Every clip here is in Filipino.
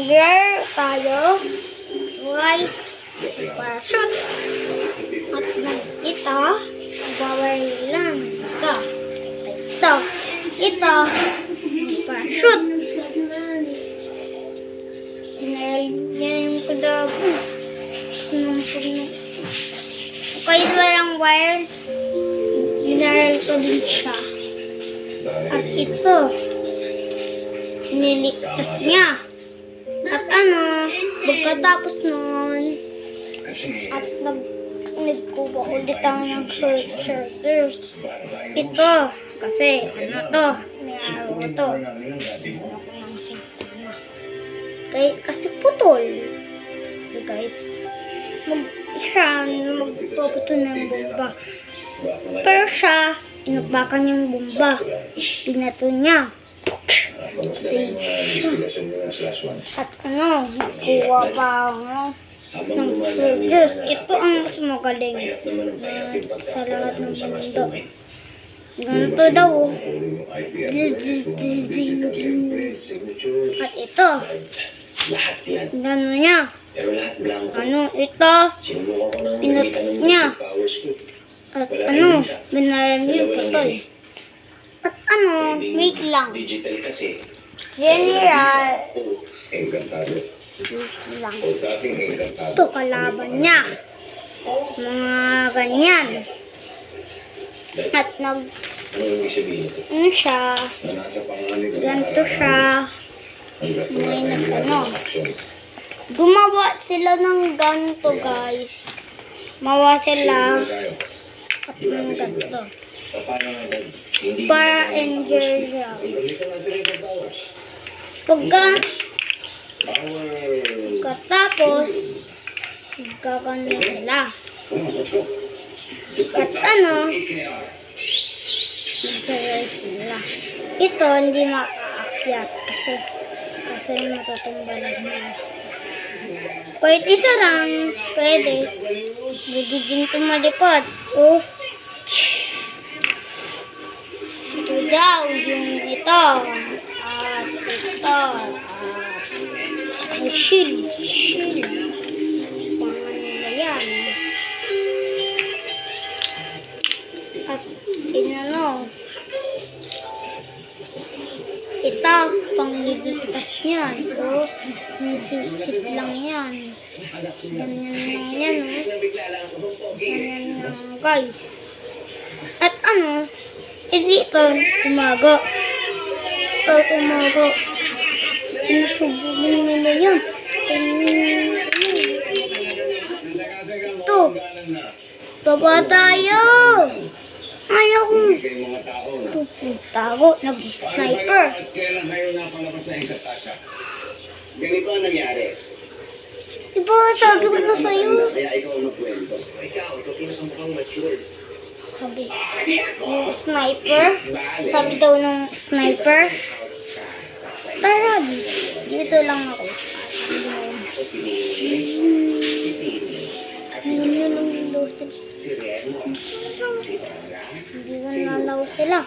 Mag-rare tayo. Rice. Parachute. At ito. Mag-rare lang. Ito. Ito. Ito. Parachute. Yan yung kadago. Kahit walang wire, minaral ko din siya. At ito, niligtas niya. At pagkatapos nun, at nagkuha ulit ako ng shorters. Ito, kasi to, may araw to. Kasi putol. So guys, magpaputo ng bomba. Pero siya, inakbakan yung bomba. Binato niya. At kuha pa ng shorters. Ito ang mas magaling sa lahat ng mundo. Ganito daw. At ito. Gano'n niya. Ito. Pinutot niya. At binaran niya yung putol. At wait lang. General. Lang. Ito kalaban niya. Mga ganyan. At siya. Ganito siya. May gumawa sila ng ganito, guys. Mawa sila. At ng ganito. Para enjoy siya. Pagkatapos, magkakanya sila. At sila. Ito, hindi makaakyat kasi matutumba lang niya. Kahit isa lang, pwede. Magiging tumalipad. Ito daw, yung ito. At ito. Shield. Pangan nila yan. At ito, pangliligtas niyan. May sit lang yan. Ganyan lang yan, Ganyan lang, guys. At ito, tumago. Sinusubugin nila yun. Ito. Baba tayo. Ayaw ko. Tago, nag-sniper. Ganito ang nangyari. Diba, sabi ko na sa'yo. Kaya ikaw ang magkwento. Ikaw, ito pinakamukhang mature. Sabi, yung sniper. Sabi daw ng sniper. Tara, dito lang ako. Hindi ko nalaw sila.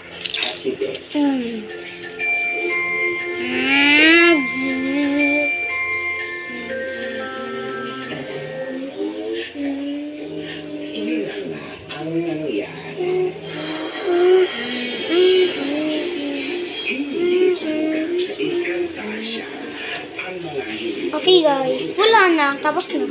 Okay guys, wala na, tapos na.